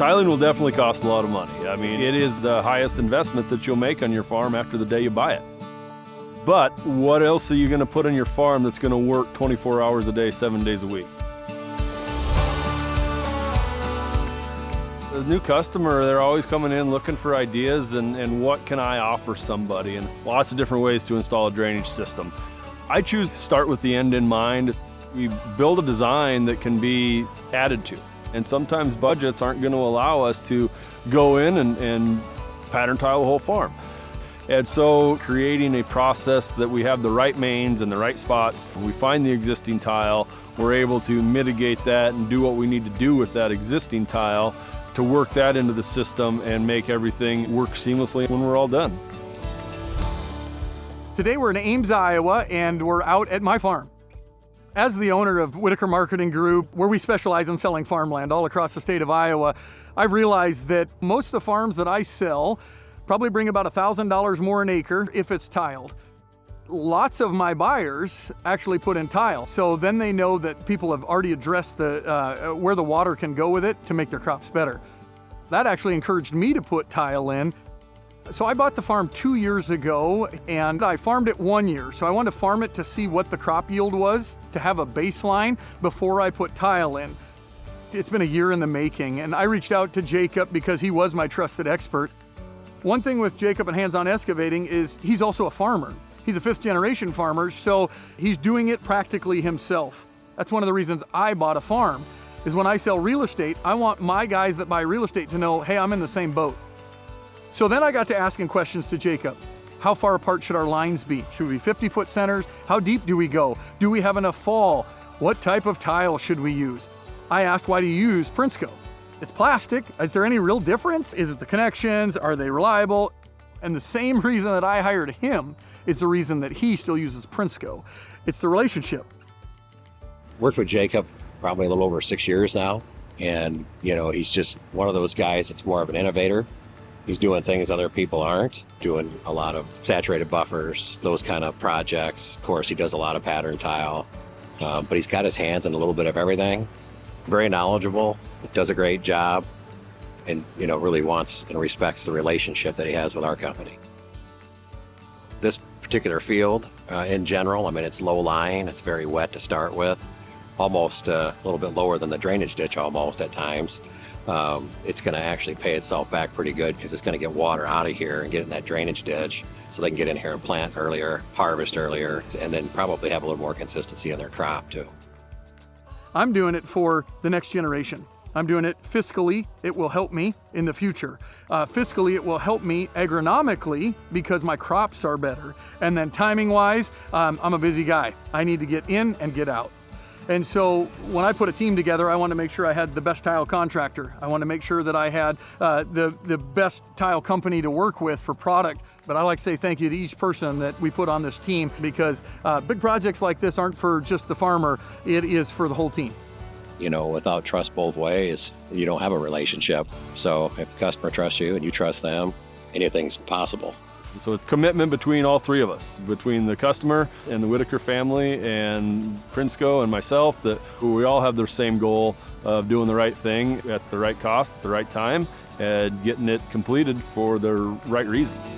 Tiling will definitely cost a lot of money. I mean, it is the highest investment that you'll make on your farm after the day you buy it. But what else are you going to put on your farm that's going to work 24 hours a day, 7 days a week? The new customer, they're always coming in looking for ideas and what can I offer somebody, and lots of different ways to install a drainage system. I choose to start with the end in mind. We build a design that can be added to, and sometimes budgets aren't going to allow us to go in and pattern tile the whole farm. And so creating a process that we have the right mains and the right spots, when we find the existing tile, we're able to mitigate that and do what we need to do with that existing tile to work that into the system and make everything work seamlessly when we're all done. Today we're in Ames, Iowa, and we're out at my farm. As the owner of Whitaker Marketing Group, where we specialize in selling farmland all across the state of Iowa, I've realized that most of the farms that I sell probably bring about $1,000 more an acre if it's tiled. Lots of my buyers actually put in tile, so then they know that people have already addressed where the water can go with it to make their crops better. That actually encouraged me to put tile in. So I bought the farm 2 years ago, and I farmed it 1 year. So I wanted to farm it to see what the crop yield was, to have a baseline before I put tile in. It's been a year in the making, and I reached out to Jacob because he was my trusted expert. One thing with Jacob and Hands-On Excavating is he's also a farmer. He's a fifth-generation farmer, so he's doing it practically himself. That's one of the reasons I bought a farm, is when I sell real estate, I want my guys that buy real estate to know, hey, I'm in the same boat. So then I got to asking questions to Jacob. How far apart should our lines be? Should we be 50-foot centers? How deep do we go? Do we have enough fall? What type of tile should we use? I asked, why do you use Prinsco? It's plastic. Is there any real difference? Is it the connections? Are they reliable? And the same reason that I hired him is the reason that he still uses Prinsco. It's the relationship. Worked with Jacob probably a little over 6 years now. And, he's just one of those guys that's more of an innovator. He's doing things other people aren't, doing a lot of saturated buffers, those kind of projects. Of course, he does a lot of pattern tile, but he's got his hands in a little bit of everything. Very knowledgeable, does a great job, and, really wants and respects the relationship that he has with our company. This particular field, in general, it's low lying, it's very wet to start with, almost a little bit lower than the drainage ditch almost at times. It's going to actually pay itself back pretty good because it's going to get water out of here and get in that drainage ditch so they can get in here and plant earlier, harvest earlier, and then probably have a little more consistency in their crop too. I'm doing it for the next generation. I'm doing it fiscally. It will help me in the future. Fiscally, it will help me agronomically because my crops are better. And then timing-wise, I'm a busy guy. I need to get in and get out. And so when I put a team together, I want to make sure I had the best tile contractor. I want to make sure that I had the best tile company to work with for product. But I like to say thank you to each person that we put on this team because big projects like this aren't for just the farmer, it is for the whole team. Without trust both ways, you don't have a relationship. So if the customer trusts you and you trust them, anything's possible. So it's commitment between all three of us, between the customer and the Whitaker family and Prinsco and myself, that we all have the same goal of doing the right thing at the right cost, at the right time, and getting it completed for the right reasons.